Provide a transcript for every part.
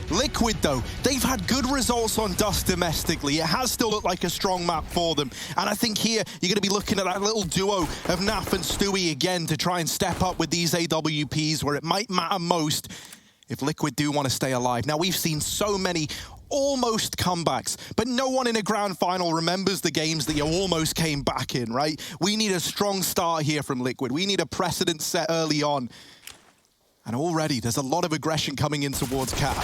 Liquid, though, they've had good results on Dust domestically. It has still looked like a strong map for them. And I think here, you're going to be looking at that little duo of Naf and Stewie again to try and step up with these AWPs where it might matter most if Liquid do want to stay alive. Now, we've seen so many almost comebacks, but no one in a grand final remembers the games that you almost came back in, right? We need a strong start here from Liquid. We need a precedent set early on. And already, there's a lot of aggression coming in towards Cat.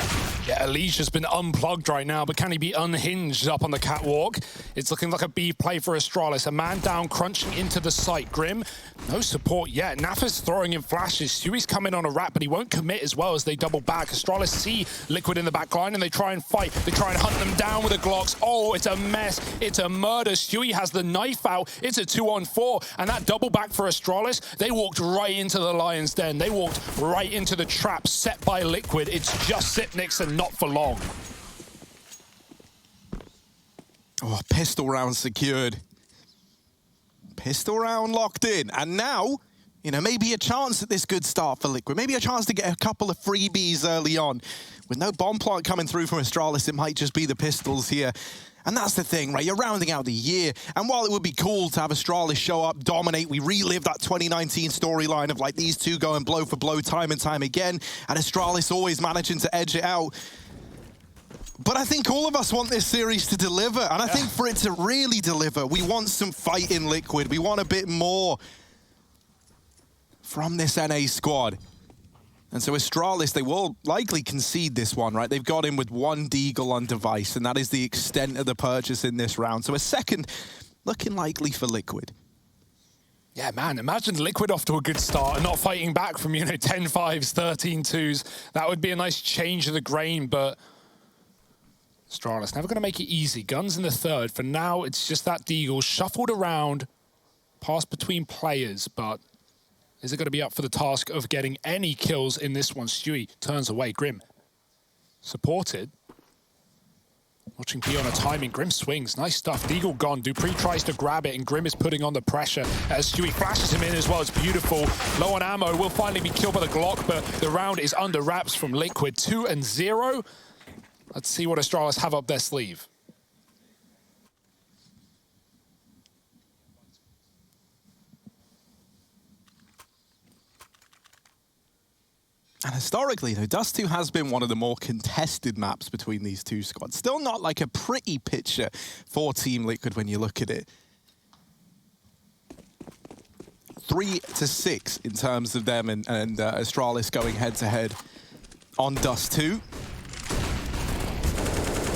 Yeah, Elise has been unplugged right now, but can he be unhinged up on the catwalk? It's looking like a B play for Astralis. A man down, crunching into the site. Grim, no support yet. Nafa's throwing in flashes. Stewie's coming on a wrap, but he won't commit as well as they double back. Astralis see Liquid in the back line, and they try and fight. They try and hunt them down with the Glocks. Oh, it's a mess. It's a murder. Stewie has the knife out. It's a 2-on-4, and that double back for Astralis, they walked right into the Lion's Den. They walked right into the trap set by Liquid. It's just Sipnix and not for long. Oh, pistol round secured. Pistol round locked in. And now, you know, maybe a chance at this good start for Liquid. Maybe a chance to get a couple of freebies early on. With no bomb plant coming through from Astralis, it might just be the pistols here. And that's the thing, right? You're rounding out the year. And while it would be cool to have Astralis show up, dominate, we relive that 2019 storyline of like these two going blow for blow time and time again, and Astralis always managing to edge it out. But I think all of us want this series to deliver. And I think for it to really deliver, we want some fight in Liquid. We want a bit more from this NA squad. And so Astralis, they will likely concede this one, right? They've got him with one Deagle on device, and that is the extent of the purchase in this round. So a second looking likely for Liquid. Yeah, man, imagine Liquid off to a good start and not fighting back from, 10-5s, 13-2s. That would be a nice change of the grain, but Astralis never going to make it easy. Guns in the third. For now, it's just that Deagle shuffled around, passed between players, but is it going to be up for the task of getting any kills in this one? Stewie turns away. Grim supported. Watching B on a timing. Grim swings. Nice stuff. Deagle gone. Dupree tries to grab it, and Grim is putting on the pressure as Stewie flashes him in as well. It's beautiful. Low on ammo. Will finally be killed by the Glock, but the round is under wraps from Liquid. 2-0. Let's see what Astralis have up their sleeve. And historically, though, Dust 2 has been one of the more contested maps between these two squads. Still not like a pretty picture for Team Liquid when you look at it. 3-6 in terms of them and Astralis going head-to-head on Dust 2.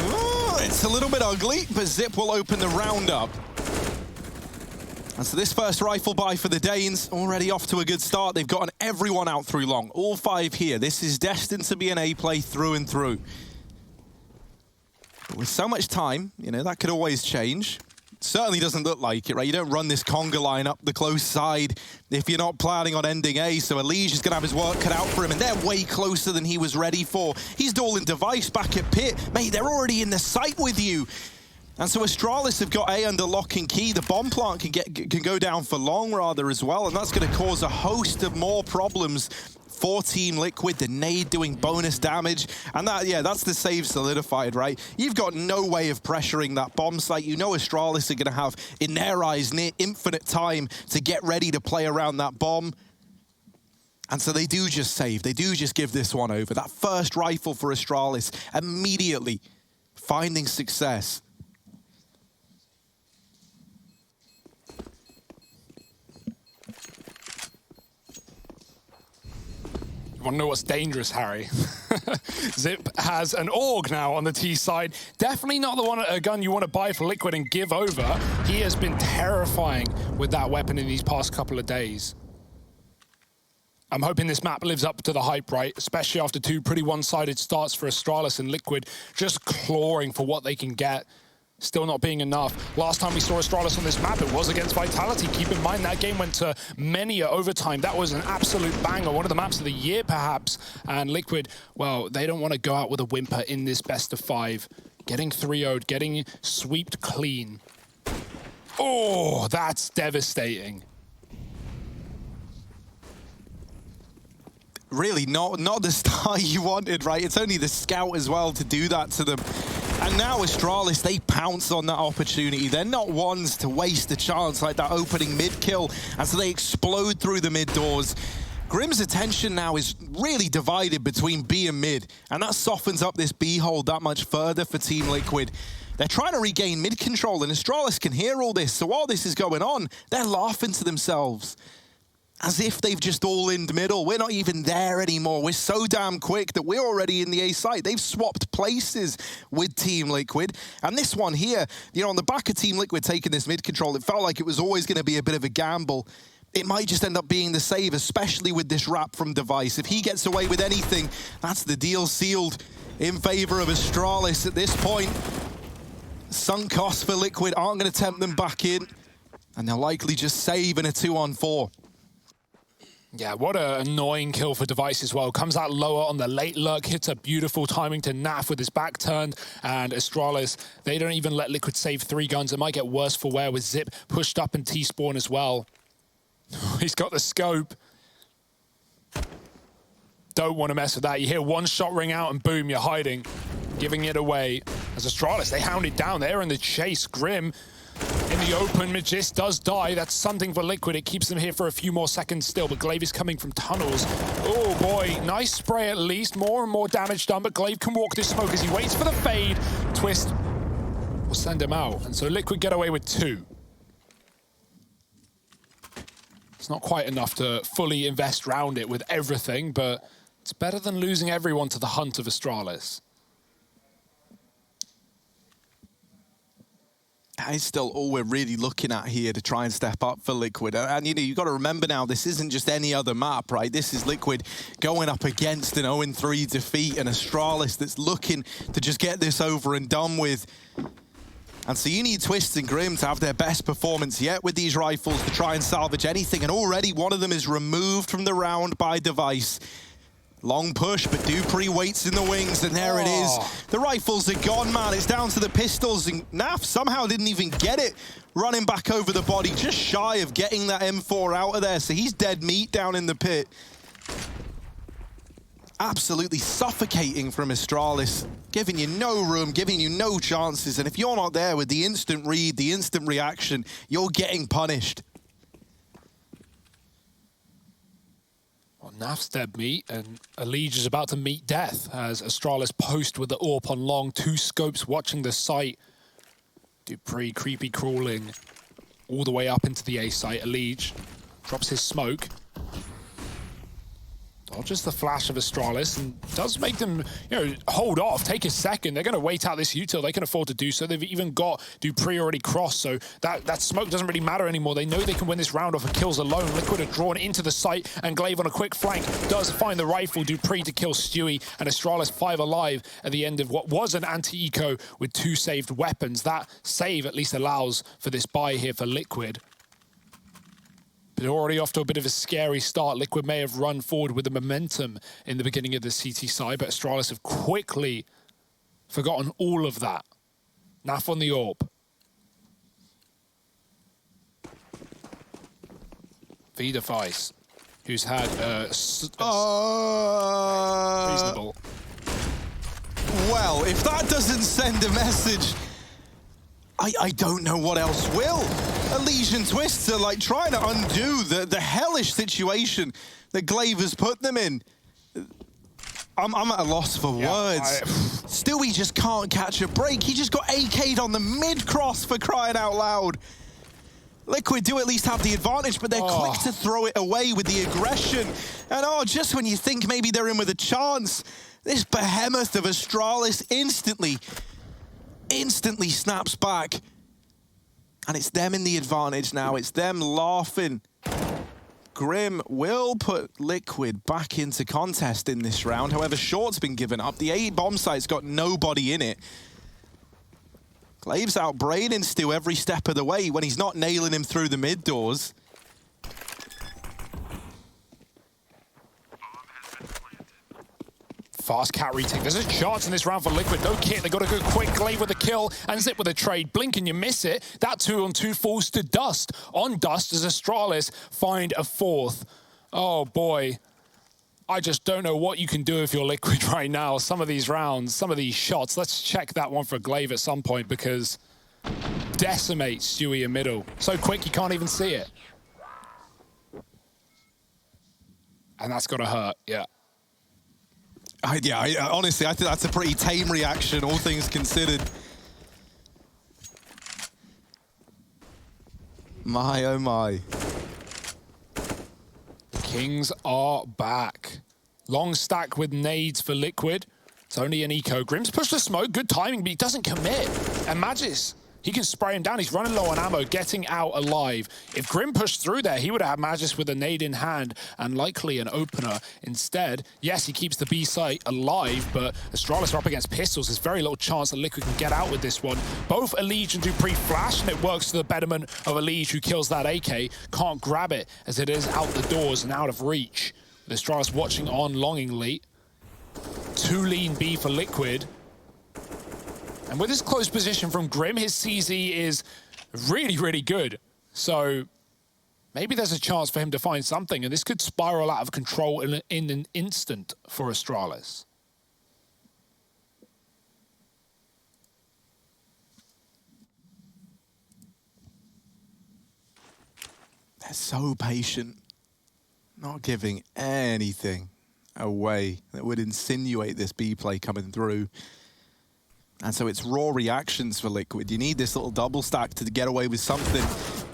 Oh, it's a little bit ugly, but Zip will open the round up. And so this first rifle buy for the Danes, already off to a good start. They've gotten everyone out through long, all 5 here. This is destined to be an A play through and through. But with so much time, that could always change. Certainly doesn't look like it, right? You don't run this conga line up the close side if you're not planning on ending A. So Elige is going to have his work cut out for him, and they're way closer than he was ready for. He's dueling device back at pit. Mate, they're already in the site with you. And so Astralis have got A under lock and key. The bomb plant can go down for long rather as well, and that's going to cause a host of more problems for Team Liquid. The nade doing bonus damage, and that's the save solidified, right? You've got no way of pressuring that bomb site. Astralis are going to have, in their eyes, near infinite time to get ready to play around that bomb. And so they do just save. They do just give this one over. That first rifle for Astralis, immediately finding success. Want to know what's dangerous, Harry? Zip has an AUG now on the T side. Definitely not a gun you want to buy for Liquid and give over. He has been terrifying with that weapon in these past couple of days. I'm hoping this map lives up to the hype, right? Especially after 2 pretty one-sided starts for Astralis and Liquid, just clawing for what they can get. Still not being enough. Last time we saw Astralis on this map, it was against Vitality. Keep in mind, that game went to many a overtime. That was an absolute banger, one of the maps of the year, perhaps. And Liquid, well, they don't want to go out with a whimper in this best of 5. Getting 3-0'd, getting sweeped clean. Oh, that's devastating. really not the start you wanted, right? It's only the scout as well to do that to them. And now Astralis, they pounce on that opportunity. They're not ones to waste a chance like that opening mid kill, and so they explode through the mid doors. Grim's attention now is really divided between B and mid, and that softens up this B hold that much further for Team Liquid. They're trying to regain mid control, and Astralis can hear all this, so while this is going on, they're laughing to themselves. As if they've just all-inned middle. We're not even there anymore. We're so damn quick that we're already in the A site. They've swapped places with Team Liquid. And this one here, you know, on the back of Team Liquid taking this mid control, it felt like it was always going to be a bit of a gamble. It might just end up being the save, especially with this wrap from Device. If he gets away with anything, that's the deal sealed in favor of Astralis at this point. Sunk costs for Liquid aren't going to tempt them back in, and they'll likely just save in a 2-on-4. Yeah, what an annoying kill for Device as well. Comes out lower on the late lurk, hits a beautiful timing to Naf with his back turned, and Astralis, they don't even let Liquid save 3 guns. It might get worse for wear with Zip pushed up and T-spawn as well. He's got the scope. Don't want to mess with that. You hear one shot ring out and boom, you're hiding, giving it away. As Astralis, they hound it down. They're in the chase. Grim in the open. Magist does die. That's something for Liquid. It keeps them here for a few more seconds still, but Glaive is coming from tunnels. Oh boy, nice spray at least. More and more damage done, but Glaive can walk this smoke as he waits for the fade. Twist will send him out, and so Liquid get away with 2. It's not quite enough to fully invest round it with everything, but it's better than losing everyone to the hunt of Astralis. That is still all we're really looking at here to try and step up for Liquid. And you know, you've got to remember now, this isn't just any other map, right? This is Liquid going up against an 0-3 defeat and Astralis that's looking to just get this over and done with. And so you need Twists and Grim to have their best performance yet with these rifles to try and salvage anything. And already one of them is removed from the round by Device. Long push, but Dupree waits in the wings, and there it is. The rifles are gone, man. It's down to the pistols, and Naf somehow didn't even get it. Running back over the body, just shy of getting that M4 out of there, so he's dead meat down in the pit. Absolutely suffocating from Astralis, giving you no room, giving you no chances, and if you're not there with the instant read, the instant reaction, you're getting punished. Naf's dead meat, and Elige is about to meet death as Astralis post with the AWP on long, 2 scopes watching the site. Dupree creepy crawling all the way up into the A site. Elige drops his smoke. Dodges the flash of Astralis and does make them, you know, hold off, take a second. They're going to wait out this util. They can afford to do so. They've even got Dupree already crossed, so that smoke doesn't really matter anymore. They know they can win this round off of kills alone. Liquid are drawn into the site, and Glaive on a quick flank does find the rifle. Dupree to kill Stewie, and Astralis 5 alive at the end of what was an anti-eco with 2 saved weapons. That save at least allows for this buy here for Liquid. But already off to a bit of a scary start. Liquid may have run forward with the momentum in the beginning of the CT side, but Astralis have quickly forgotten all of that. Naf on the AWP. V-Device, who's had reasonable. Well, if that doesn't send a message, I don't know what else will. Elige and Twists are like trying to undo the hellish situation that Glaive has put them in. I'm at a loss for words. Stewie just can't catch a break. He just got AK'd on the mid-cross for crying out loud. Liquid do at least have the advantage, but they're quick to throw it away with the aggression. And just when you think maybe they're in with a chance, this behemoth of Astralis instantly snaps back. And it's them in the advantage now. It's them laughing. Grim will put Liquid back into contest in this round. However, Short's been given up. The A bomb site's got nobody in it. Glaive's out braining Stu every step of the way when he's not nailing him through the mid doors. Fast cat retake. There's a chance in this round for Liquid. No kit. They got to go quick. Glaive with a kill and Zip with a trade. Blink and you miss it. That 2-on-2 falls to dust. On dust as Astralis find a 4th. Oh boy. I just don't know what you can do if you're Liquid right now. Some of these rounds, some of these shots. Let's check that one for Glaive at some point because decimates Stewie in middle. So quick, you can't even see it. And that's got to hurt, yeah. Honestly, I think that's a pretty tame reaction, all things considered. My, oh my. Kings are back. Long stack with nades for Liquid. It's only an eco. Grim's pushed the smoke. Good timing, but he doesn't commit. And Magis, he can spray him down. He's running low on ammo, getting out alive. If Grim pushed through there, he would have had Magis with a nade in hand and likely an opener. Instead, yes, he keeps the B site alive, but Astralis are up against pistols. There's very little chance that Liquid can get out with this one. Both Elige and Dupree flash, and it works to the betterment of Elige, who kills that AK. Can't grab it, as it is out the doors and out of reach. With Astralis watching on longingly. 2 lean B for Liquid. And with his close position from Grim, his CZ is really, really good. So maybe there's a chance for him to find something, and this could spiral out of control in an instant for Astralis. They're so patient, not giving anything away that would insinuate this B play coming through. And so it's raw reactions for Liquid. You need this little double stack to get away with something.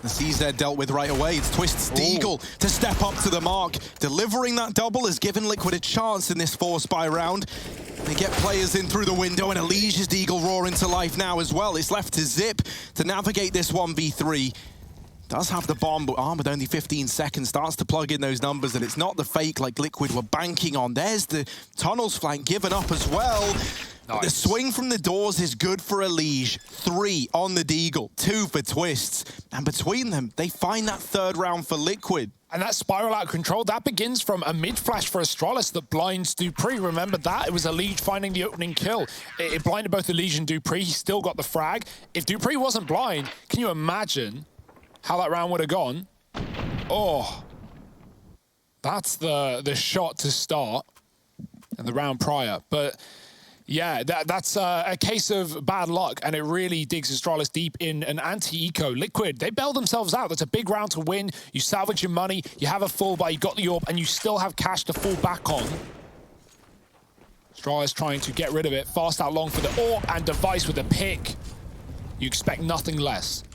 The CZ dealt with right away. It's Twist's Deagle to step up to the mark. Delivering that double has given Liquid a chance in this 4-spy round. They get players in through the window, and Elige's Deagle roaring to life now as well. It's left to Zip to navigate this 1v3. Does have the bomb, but Arm with only 15 seconds starts to plug in those numbers, and it's not the fake like Liquid were banking on. There's the tunnels flank given up as well. Nice. The swing from the doors is good for Elige. 3 on the Deagle, 2 for Twists. And between them, they find that 3rd round for Liquid. And that spiral out of control, that begins from a mid-flash for Astralis that blinds Dupree. Remember that? It was Elige finding the opening kill. It blinded both Elige and Dupree. He still got the frag. If Dupree wasn't blind, can you imagine how that round would have gone? Oh, that's the shot to start and the round prior. But yeah, that's a case of bad luck, and it really digs Astralis deep in an anti-eco. Liquid, they bail themselves out. That's a big round to win. You salvage your money, you have a full buy, you got the AWP, and you still have cash to fall back on. Astralis trying to get rid of it. Fast out long for the AWP, and Device with a pick. You expect nothing less.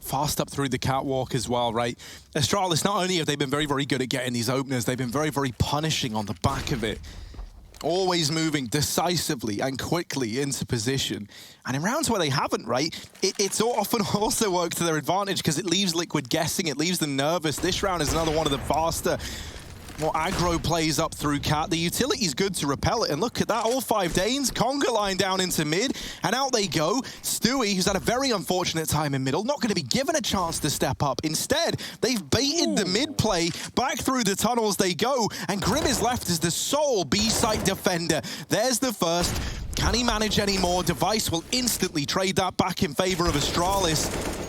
Fast up through the catwalk as well, right? Astralis, not only have they been very, very good at getting these openers, they've been very, very punishing on the back of it. Always moving decisively and quickly into position. And in rounds where they haven't, right, it's often also worked to their advantage because it leaves Liquid guessing, it leaves them nervous. This round is another one of the faster, more aggro plays up through Cat. The utility's good to repel it, and look at that, all 5 Danes, conga line down into mid, and out they go. Stewie, who's had a very unfortunate time in middle, not going to be given a chance to step up. Instead, they've baited the mid play, back through the tunnels they go, and Grim is left as the sole B-site defender. There's the first. Can he manage any more? Device will instantly trade that back in favor of Astralis.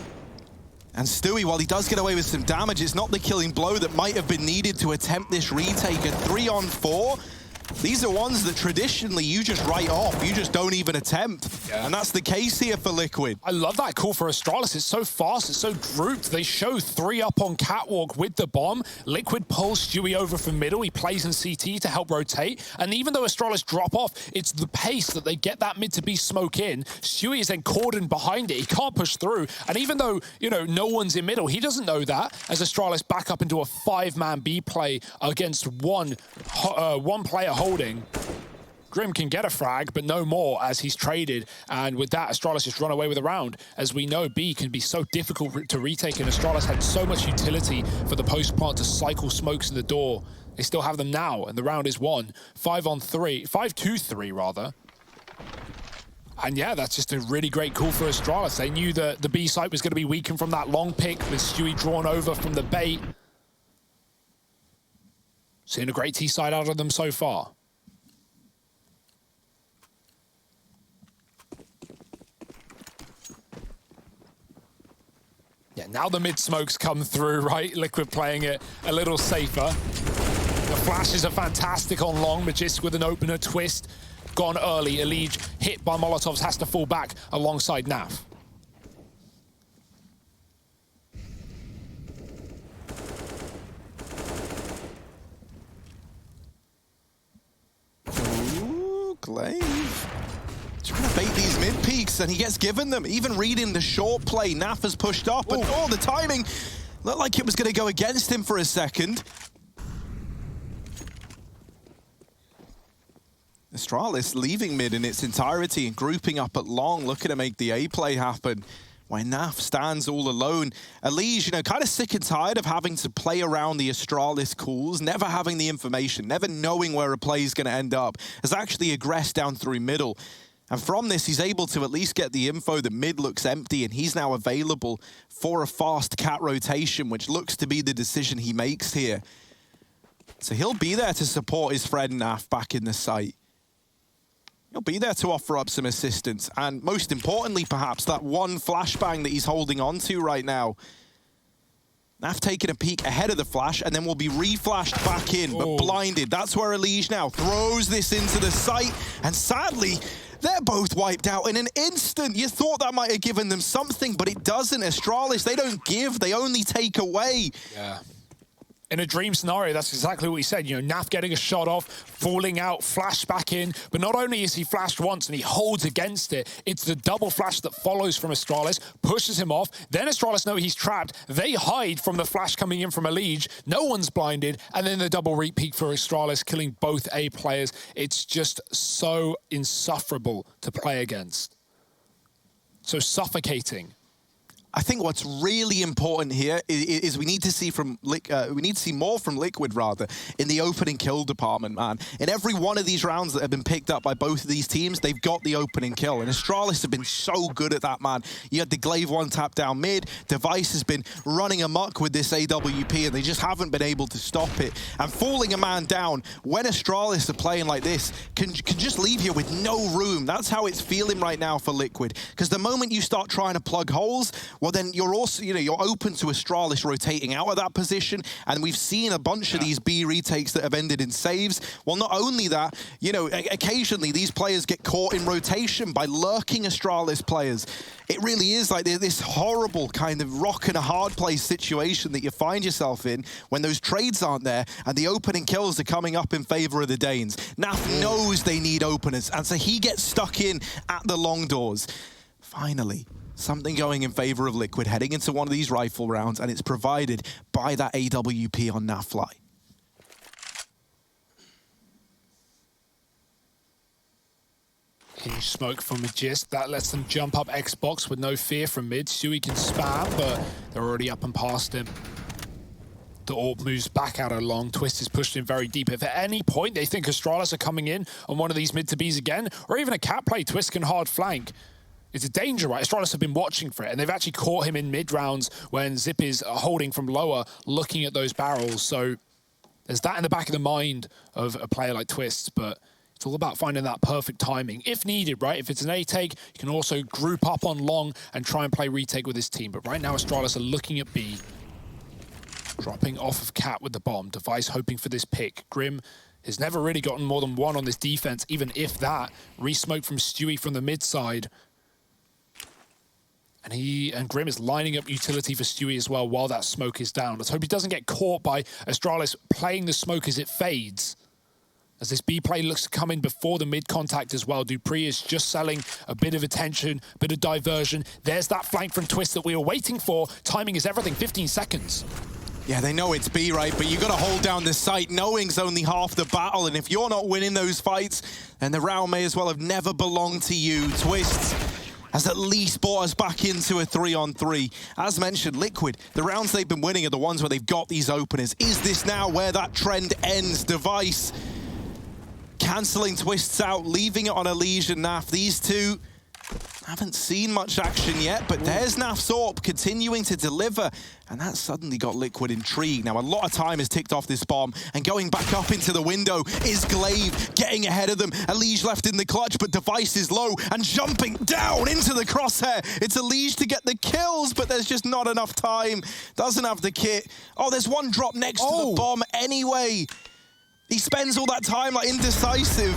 And Stewie, while he does get away with some damage, it's not the killing blow that might have been needed to attempt this retake. A 3-on-4. These are ones that traditionally you just write off. You just don't even attempt. Yeah. And that's the case here for Liquid. I love that call for Astralis. It's so fast. It's so grouped. They show 3 up on catwalk with the bomb. Liquid pulls Stewie over from middle. He plays in CT to help rotate. And even though Astralis drop off, it's the pace that they get that mid to B smoke in. Stewie is then cordoned behind it. He can't push through. And even though, you know, no one's in middle, he doesn't know that as Astralis back up into a 5-man B play against one player holding. Grim can get a frag, but no more as he's traded. And with that, Astralis just run away with a round. As we know, B can be so difficult to retake, and Astralis had so much utility for the post-plant to cycle smokes in the door. They still have them now, and the round is won. 5-on-3, 5-2-3 rather. And yeah, that's just a really great call for Astralis. They knew that the B site was going to be weakened from that long pick with Stewie drawn over from the bait. Seeing a great T side out of them so far. Yeah, now the mid smokes come through, right? Liquid playing it a little safer. The flashes are fantastic on long. Majestic with an opener, Twist gone early. Elige hit by Molotovs, has to fall back alongside Naf. Ooh, Glaive. Trying to bait these mid peaks, and he gets given them. Even reading the short play, Naf has pushed off, but the timing looked like it was going to go against him for a second. Astralis leaving mid in its entirety and grouping up at long, looking to make the A play happen. While Naf stands all alone. Elige, you know, kind of sick and tired of having to play around the Astralis calls, never having the information, never knowing where a play is going to end up, has actually aggressed down through middle. And from this, he's able to at least get the info that mid looks empty, and he's now available for a fast cat rotation, which looks to be the decision he makes here. So he'll be there to support his friend Naf back in the site. He'll be there to offer up some assistance. And most importantly, perhaps, that one flashbang that he's holding on to right now. Naf taking a peek ahead of the flash, and then will be re-flashed back in, but blinded. That's where Elige now throws this into the site, and sadly, they're both wiped out in an instant. You thought that might have given them something, but it doesn't. Astralis, they don't give, they only take away. Yeah. In a dream scenario, that's exactly what he said. You know, Naf getting a shot off, falling out, flash back in. But not only is he flashed once and he holds against it, it's the double flash that follows from Astralis, pushes him off. Then Astralis know he's trapped. They hide from the flash coming in from Elige. No one's blinded. And then the double repeat for Astralis, killing both A players. It's just so insufferable to play against. So suffocating. I think what's really important here is we need to see more from Liquid rather in the opening kill department, man. In every one of these rounds that have been picked up by both of these teams, they've got the opening kill, and Astralis have been so good at that, man. You had the Glaive one tap down mid. Device has been running amok with this AWP, and they just haven't been able to stop it. And falling a man down when Astralis are playing like this can just leave you with no room. That's how it's feeling right now for Liquid, because the moment you start trying to plug holes, well, then you're also, you know, you're open to Astralis rotating out of that position, and we've seen a bunch of these B retakes that have ended in saves. Well, not only that, you know, occasionally these players get caught in rotation by lurking Astralis players. It really is like this horrible kind of rock and a hard place situation that you find yourself in when those trades aren't there and the opening kills are coming up in favor of the Danes. Naf knows they need openers, and so he gets stuck in at the long doors. Finally, something going in favor of Liquid heading into one of these rifle rounds, and it's provided by that AWP on Nafly. Huge smoke from Magist. That lets them jump up Xbox with no fear from mid. Stewie can spam, but they're already up and past him. The AWP moves back out along. Twist is pushed in very deep. If at any point they think Astralis are coming in on one of these mid to Bs again, or even a cat play, Twist can hard flank. It's a danger, right? Astralis have been watching for it, and they've actually caught him in mid-rounds when Zip is holding from lower, looking at those barrels. So there's that in the back of the mind of a player like Twist, but it's all about finding that perfect timing, if needed, right? If it's an A-take, you can also group up on long and try and play retake with his team. But right now, Astralis are looking at B, dropping off of Cat with the bomb. Device hoping for this pick. Grim has never really gotten more than one on this defense, even if that. Re-smoke from Stewie from the mid side. And Grim is lining up utility for Stewie as well while that smoke is down. Let's hope he doesn't get caught by Astralis playing the smoke as it fades. As this B play looks to come in before the mid contact as well. Dupree is just selling a bit of attention, a bit of diversion. There's that flank from Twist that we were waiting for. Timing is everything, 15 seconds. Yeah, they know it's B, right? But you got to hold down the site. Knowing's only half the battle, and if you're not winning those fights, then the round may as well have never belonged to you. Twist has at least brought us back into a 3-on-3. As mentioned, Liquid, the rounds they've been winning are the ones where they've got these openers. Is this now where that trend ends? Device cancelling Twists out, leaving it on Elige and Naf. These two Haven't seen much action yet, but there's Naf's AWP continuing to deliver, and that suddenly got Liquid intrigued. Now, a lot of time has ticked off this bomb, and going back up into the window is Glaive, getting ahead of them. Elige left in the clutch, but Device is low, and jumping down into the crosshair. It's Elige to get the kills, but there's just not enough time. Doesn't have the kit. Oh, there's one drop next to the bomb anyway. He spends all that time like indecisive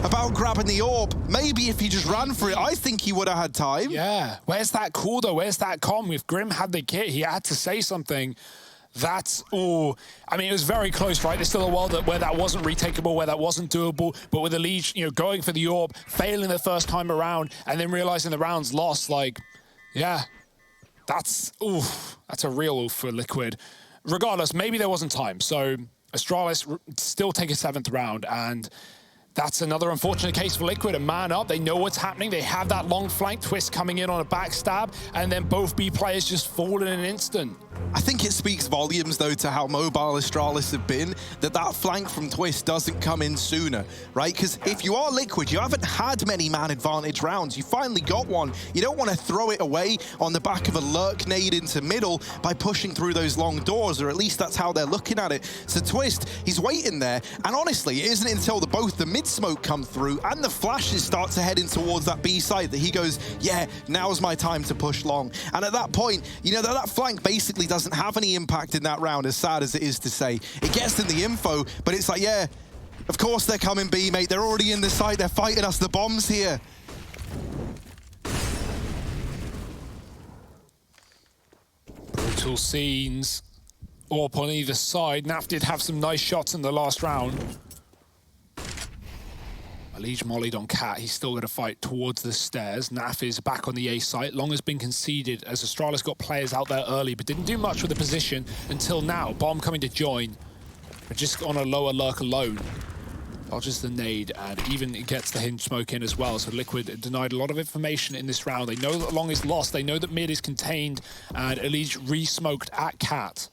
about grabbing the AWP. Maybe if he just ran for it, I think he would have had time. Yeah. Where's that call, though? Where's that comm? If Grim had the kit, he had to say something. That's, I mean, it was very close, right? There's still a world where that wasn't retakeable, where that wasn't doable, but with Elige, you know, going for the AWP, failing the first time around, and then realizing the round's lost, like, yeah, that's a real oof for Liquid. Regardless, maybe there wasn't time, so Astralis still take a 7th round, and that's another unfortunate case for Liquid. A man up, they know what's happening. They have that long flank twist coming in on a backstab, and then both B players just fall in an instant. I think it speaks volumes, though, to how mobile Astralis have been, that flank from Twist doesn't come in sooner, right? Because if you are Liquid, you haven't had many man advantage rounds. You finally got one. You don't want to throw it away on the back of a lurk nade into middle by pushing through those long doors, or at least that's how they're looking at it. So Twist, he's waiting there, and honestly, it isn't until both the mid smoke come through and the flashes start to head in towards that B side that he goes, yeah, now's my time to push long. And at that point, you know, that flank basically doesn't have any impact in that round, as sad as it is to say. It gets them the info, but it's like, yeah, of course they're coming B, mate. They're already in the site. They're fighting us. The bomb's here. Brutal scenes. AWP on either side. Naf did have some nice shots in the last round. Elige mollied on Cat. He's still going to fight towards the stairs. Naf is back on the A site. Long has been conceded as Astralis got players out there early, but didn't do much with the position until now. Bomb coming to join, but just on a lower lurk alone. Dodges the nade, and even gets the hinge smoke in as well. So Liquid denied a lot of information in this round. They know that Long is lost. They know that mid is contained, and Elige re-smoked at Cat.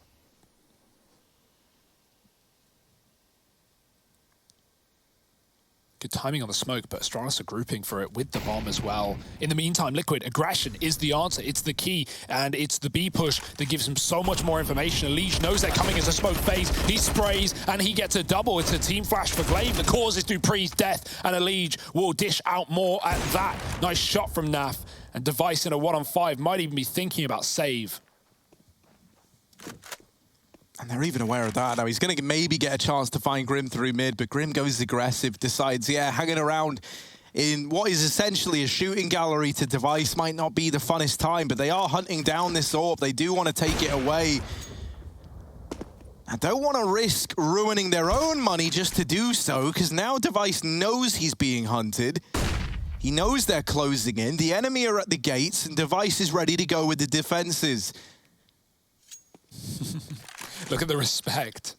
Good timing on the smoke, but Astralis are grouping for it with the bomb as well. In the meantime, Liquid, aggression is the answer. It's the key, and it's the B push that gives him so much more information. Elige knows they're coming as a smoke phase. He sprays, and he gets a double. It's a team flash for Glaive. The cause is Dupree's death, and Elige will dish out more at that. Nice shot from Naf, and Device in a 1-on-5 might even be thinking about save. And they're even aware of that. Now, he's going to maybe get a chance to find Grim through mid, but Grim goes aggressive, decides, yeah, hanging around in what is essentially a shooting gallery to Device might not be the funnest time, but they are hunting down this AWP. They do want to take it away. I don't want to risk ruining their own money just to do so, because now Device knows he's being hunted. He knows they're closing in. The enemy are at the gates, and Device is ready to go with the defenses. Look at the respect.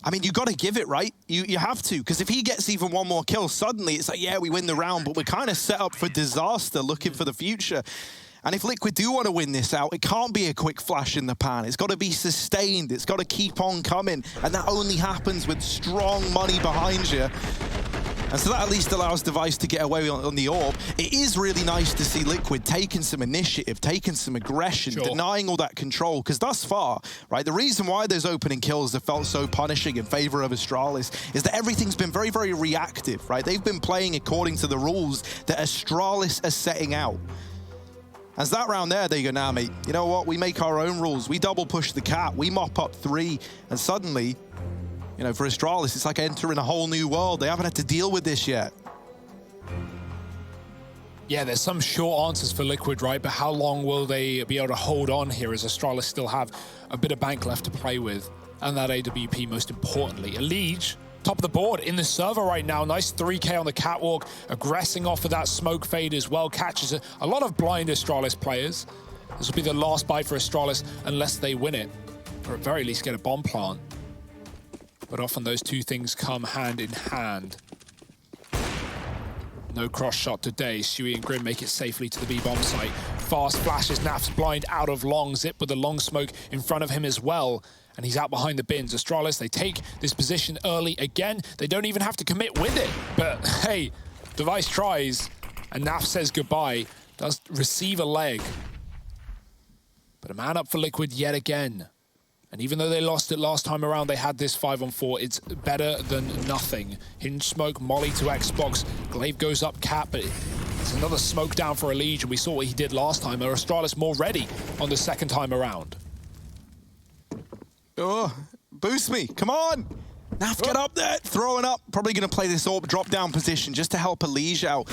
I mean, you got to give it, right? You have to, because if he gets even one more kill, suddenly it's like, yeah, we win the round, but we're kind of set up for disaster, looking for the future. And if Liquid do want to win this out, it can't be a quick flash in the pan. It's got to be sustained. It's got to keep on coming. And that only happens with strong money behind you. And so that at least allows Device to get away on the AWP. It is really nice to see Liquid taking some initiative, taking some aggression, denying all that control. Because thus far, right, the reason why those opening kills have felt so punishing in favor of Astralis is that everything's been very, very reactive, right? They've been playing according to the rules that Astralis are setting out. As that round there, they go, nah, mate, you know what? We make our own rules. We double push the Cat. We mop up 3. And suddenly, you know, for Astralis, it's like entering a whole new world. They haven't had to deal with this yet. Yeah, there's some short answers for Liquid, right? But how long will they be able to hold on here as Astralis still have a bit of bank left to play with? And that AWP, most importantly. Elige, top of the board in the server right now. Nice 3K on the catwalk, aggressing off of that smoke fade as well. Catches a lot of blind Astralis players. This will be the last bite for Astralis unless they win it, or at very least get a bomb plant. But often those two things come hand in hand. No cross shot today. Sui and Grim make it safely to the B-bomb site. Fast flashes, Naf's blind out of long. Zip with the long smoke in front of him as well. And he's out behind the bins. Astralis, they take this position early again. They don't even have to commit with it. But hey, Device tries. and Naf says goodbye, does receive a leg. But a man up for Liquid yet again. And even though they lost it last time around, they had this 5-on-4. It's better than nothing. Hinge smoke, molly to Xbox. Glaive goes up cap, but it's another smoke down for Elige, and we saw what he did last time. Or Astralis more ready on the second time around. Oh, boost me, come on! Naf, get up there, throwing up. Probably gonna play this AWP drop down position just to help Elige out.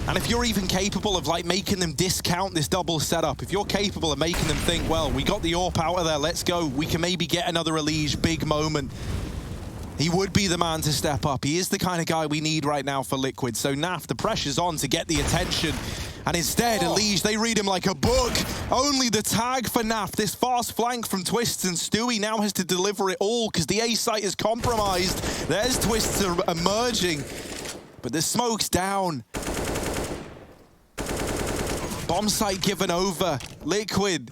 And if you're even capable of like making them discount this double setup, if you're capable of making them think, well, we got the AWP out of there, let's go, we can maybe get another Elige big moment. He would be the man to step up. He is the kind of guy we need right now for Liquid. So Naf, the pressure's on to get the attention. And instead, Elige, they read him like a book. Only the tag for Naf. This fast flank from Twists and Stewie now has to deliver it all because the A site is compromised. There's Twists emerging, but the smoke's down. Bomb site given over. Liquid,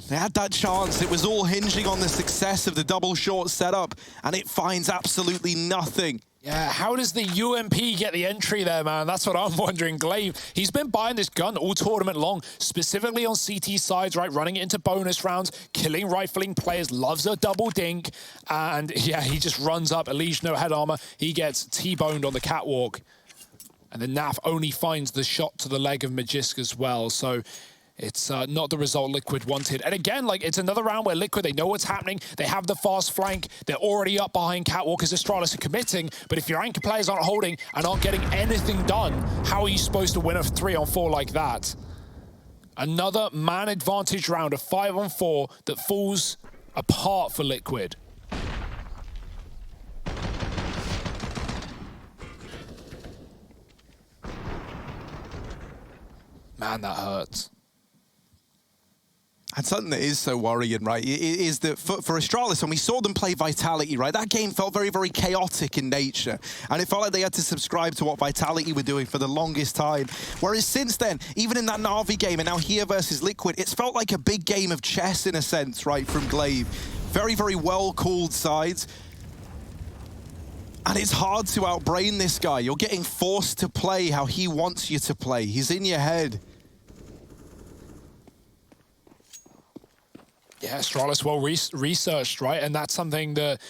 they had that chance. It was all hinging on the success of the double short setup, and it finds absolutely nothing. Yeah, how does the UMP get the entry there, man? That's what I'm wondering. Glaive, he's been buying this gun all tournament long, specifically on CT sides, right? Running it into bonus rounds, killing rifling players, loves a double dink. And yeah, he just runs up. Elige, no head armor. He gets T-boned on the catwalk. And then Naf only finds the shot to the leg of Magisk as well. So it's not the result Liquid wanted. And again, like, it's another round where Liquid, they know what's happening. They have the fast flank. They're already up behind catwalk as Astralis are committing. But if your anchor players aren't holding and aren't getting anything done, how are you supposed to win a 3-on-4 like that? Another man advantage round, a 5-on-4 that falls apart for Liquid. Man, that hurts. And something that is so worrying, right, is that for Astralis, when we saw them play Vitality, right, that game felt very, very chaotic in nature. And it felt like they had to subscribe to what Vitality were doing for the longest time. Whereas since then, even in that Na'Vi game, and now here versus Liquid, it's felt like a big game of chess in a sense, right, from Glaive. Very, very well-called sides. And it's hard to outbrain this guy. You're getting forced to play how he wants you to play. He's in your head. Yeah, Astralis well researched, right? And that's something that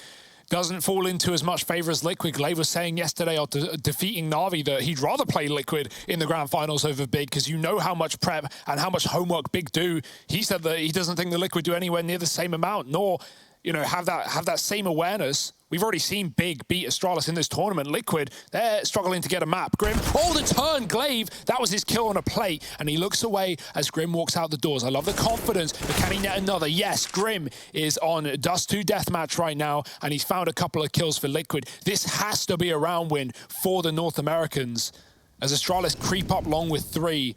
doesn't fall into as much favor as Liquid. Glaive was saying yesterday after defeating Na'Vi that he'd rather play Liquid in the grand finals over Big because you know how much prep and how much homework Big do. He said that he doesn't think the Liquid do anywhere near the same amount, nor, you know, have that same awareness. We've already seen Big beat Astralis in this tournament. Liquid, they're struggling to get a map. Grim, oh, the turn, Glaive. That was his kill on a plate, and he looks away as Grim walks out the doors. I love the confidence, but can he net another? Yes, Grim is on Dust 2 deathmatch right now, and he's found a couple of kills for Liquid. This has to be a round win for the North Americans as Astralis creep up long with 3.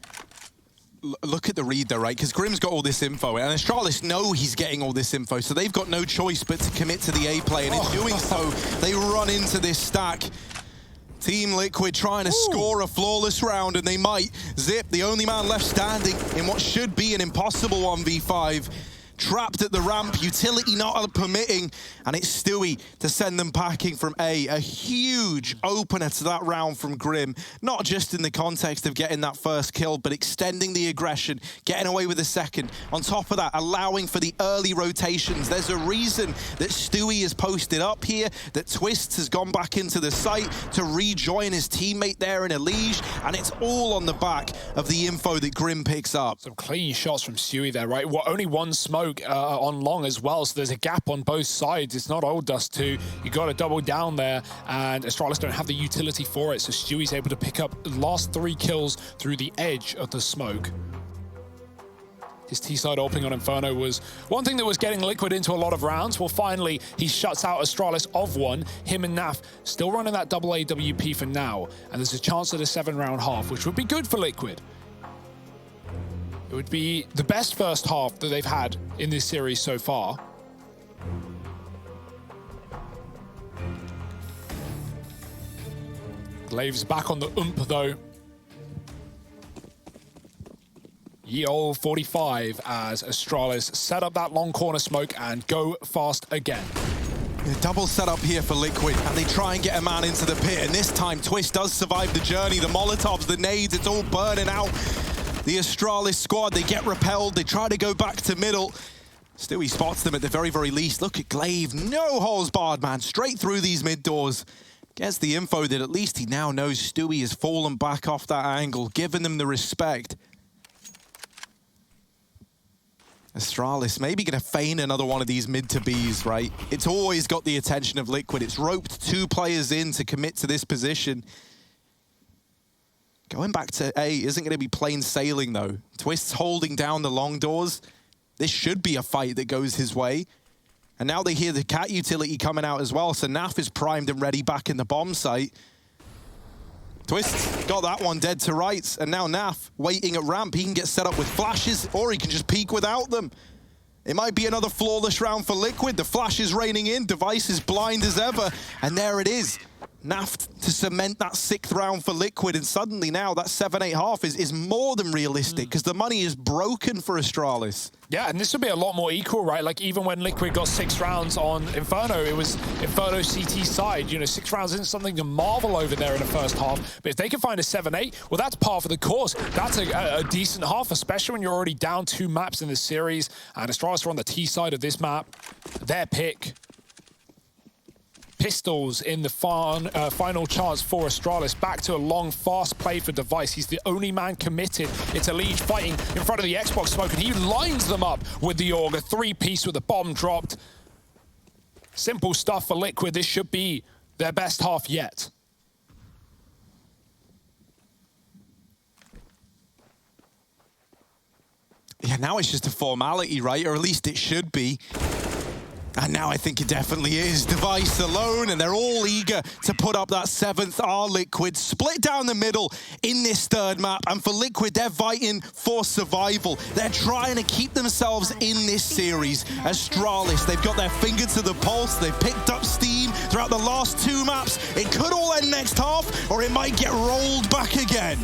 Look at the read though, right? Because Grim's got all this info, and Astralis know he's getting all this info, so they've got no choice but to commit to the A play, and in doing so, they run into this stack. Team Liquid trying to score a flawless round, and they might. Zip, the only man left standing in what should be an impossible 1v5. Trapped at the ramp, utility not permitting, and it's Stewie to send them packing from A. A huge opener to that round from Grim, not just in the context of getting that first kill, but extending the aggression, getting away with a second. On top of that, allowing for the early rotations. There's a reason that Stewie is posted up here, that Twists has gone back into the site to rejoin his teammate there in Elige, and it's all on the back of the info that Grim picks up. Some clean shots from Stewie there, right? Only one smoke on long as well, so there's a gap on both sides. It's not old Dust 2. You got to double down there, and Astralis don't have the utility for it, so Stewie's able to pick up the last 3 kills through the edge of the smoke. His T-side opening on Inferno was one thing that was getting Liquid into a lot of rounds. Well, finally, he shuts out Astralis of one. Him and Naf still running that double AWP for now, and there's a chance at a 7-round half, which would be good for Liquid. It would be the best first half that they've had in this series so far. Glaive's back on the though. Ye ol' 45 as Astralis set up that long corner smoke and go fast again. Double setup here for Liquid, and they try and get a man into the pit, and this time Twist does survive the journey. The Molotovs, the nades, it's all burning out. The Astralis squad, they get repelled, they try to go back to middle. Stewie spots them at the very, very least. Look at Glaive, no holes barred, man, straight through these mid doors. Gets the info that at least he now knows Stewie has fallen back off that angle, giving them the respect. Astralis maybe going to feign another one of these mid-to-Bs, right? It's always got the attention of Liquid. It's roped 2 players in to commit to this position. Going back to A isn't going to be plain sailing, though. Twist's holding down the long doors. This should be a fight that goes his way. And now they hear the cat utility coming out as well, so Naf is primed and ready back in the bomb site. Twist got that one dead to rights, and now Naf waiting at ramp. He can get set up with flashes, or he can just peek without them. It might be another flawless round for Liquid. The flash is raining in, Device is blind as ever, and there it is. Naf to cement that 6th round for Liquid, and suddenly now that 7-8 is more than realistic, because the money is broken for Astralis. Yeah, and this would be a lot more equal, right? Like, even when Liquid got 6 rounds on Inferno, it was Inferno CT side. You know, 6 rounds isn't something to marvel over there in the first half. But if they can find a 7-8, well, that's par for the course. That's a decent half, especially when you're already down 2 maps in the series. And Astralis are on the T side of this map. Their pick. Pistols in the final chance for Astralis. Back to a long, fast play for Device. He's the only man committed. It's Elige fighting in front of the Xbox smoke, and he lines them up with the Auger. 3-piece with the bomb dropped. Simple stuff for Liquid. This should be their best half yet. Yeah, now it's just a formality, right? Or at least it should be. And now I think it definitely is. Device alone, and they're all eager to put up that 7th R. Liquid split down the middle in this 3rd map. And for Liquid, they're fighting for survival. They're trying to keep themselves in this series. Astralis, they've got their finger to the pulse. They've picked up steam throughout the last 2 maps. It could all end next half, or it might get rolled back again.